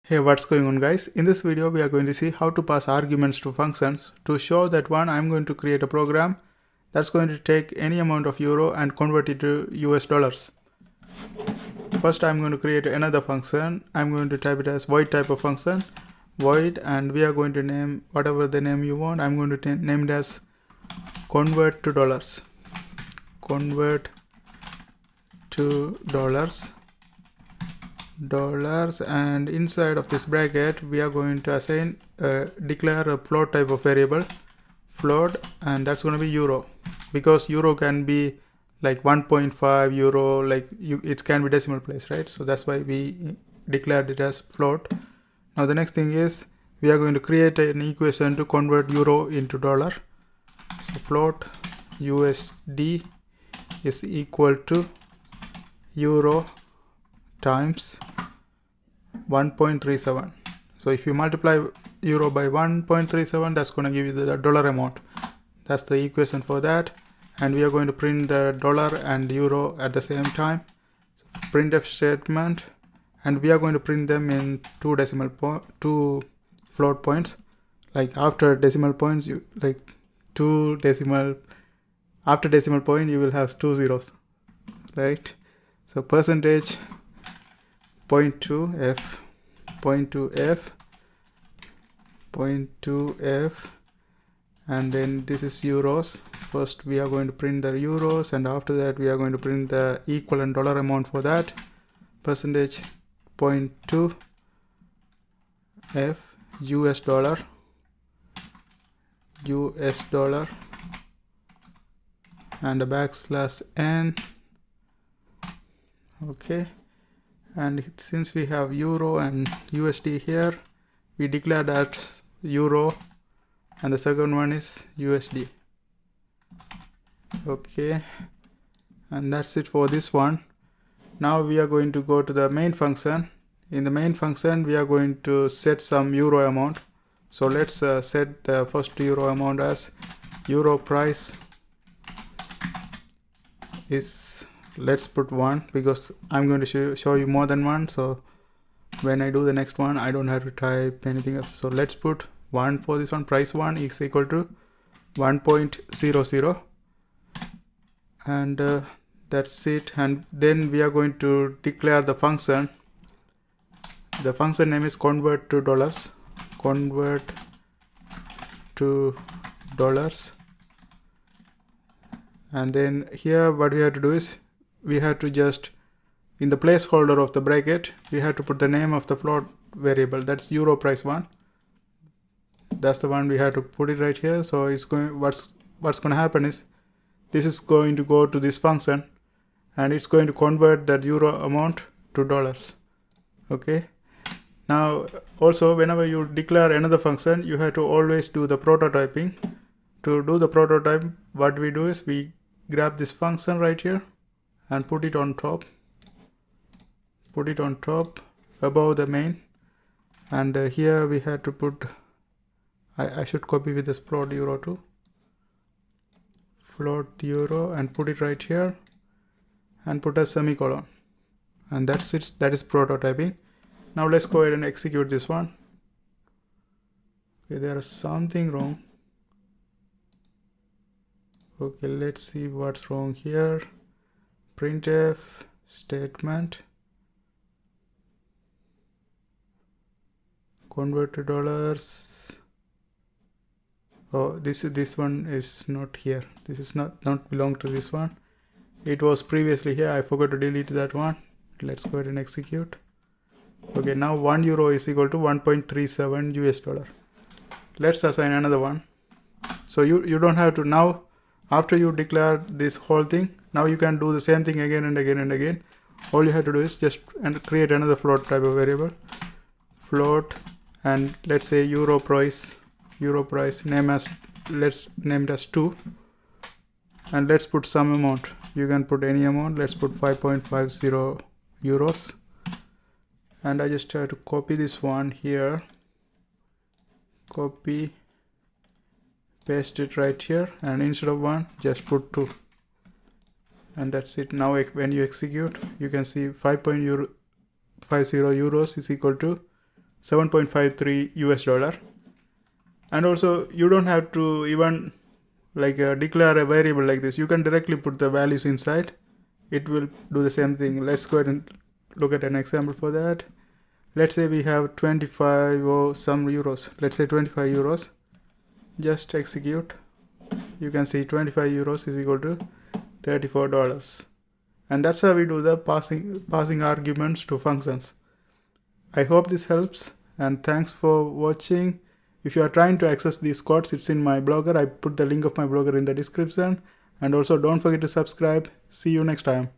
Hey, what's going on guys? In this video we are going to see how to pass arguments to functions. To show that one, I'm going to create a program that's going to take any amount of euro and convert it to US dollars. First I'm going to create another function. I'm going to type it as void type of function, void, and we are going to name whatever the name you want. I'm going to name it as convert to dollars. Convert to dollars, and inside of this bracket we are going to assign declare a float type of variable, float, and that's going to be euro, because euro can be like 1.5 euro, like it can be decimal place, right? So that's why we declared it as float. Now the next thing is we are going to create an equation to convert euro into dollar. So float USD is equal to euro times 1.37. so if you multiply euro by 1.37, that's going to give you the dollar amount. That's the equation for that, and we are going to print the dollar and euro at the same time. So printf statement, and we are going to print them in two float points. Like after decimal points, after decimal point you will have two zeros, right? So percentage point to f, and then this is euros. First we are going to print the euros, and after that we are going to print the equivalent dollar amount for that. Percentage point to f, US dollar, and a backslash n. Okay, and since we have euro and USD here, we declare that euro, and the second one is USD. Okay, and that's it for this one. Now we are going to go to the main function. In the main function we are going to set some euro amount. So let's set the first euro amount as euro price is, let's put 1, because I'm going to show you more than one, so when I do the next one I don't have to type anything else. So let's put 1 for this one. Price 1 is equal to 1.00, and that's it. And then we are going to declare the function. The function name is convert to dollars, and then here what we have to do is we have to just, in the placeholder of the bracket, we have to put the name of the float variable. That's euro price 1. That's the one we have to put it right here. So it's going, what's going to happen is this is going to go to this function, and it's going to convert that euro amount to dollars. Okay, now also whenever you declare another function, you have to always do the prototyping. To do the prototype, what we do is we grab this function right here and put it on top above the main, and here we had to put, I should copy with this float euro too, float euro, and put it right here and put a semicolon, and that's it. That is prototyping. Now let's go ahead and execute this one. Okay, there is something wrong. Okay, let's see what's wrong here. Printf statement, convert to dollars. Oh, this one is not here. This is not belong to this one. It was previously here. I forgot to delete that one. Let's go ahead and execute. Okay, now 1 euro is equal to 1.37 US dollar. Let's assign another one. So you don't have to, now after you declare this whole thing, now you can do the same thing again and again and again. All you have to do is just create another float type of variable, float, and let's say euro price, let's name it as 2, and let's put some amount. You can put any amount. Let's put 5.50 euros, and I just try to copy this one here, copy, paste it right here, and instead of 1 just put 2, and that's it. Now when you execute, you can see 5.50 euros is equal to 7.53 US dollar. And also you don't have to even declare a variable like this. You can directly put the values inside. It will do the same thing. Let's go ahead and look at an example for that. Let's say we have 25 or some euros. Let's say 25 euros. Just execute. You can see 25 euros is equal to $34. And that's how we do the passing arguments to functions. I hope this helps, and thanks for watching. If you are trying to access these codes, it's in my blogger. I put the link of my blogger in the description. And also don't forget to subscribe. See you next time.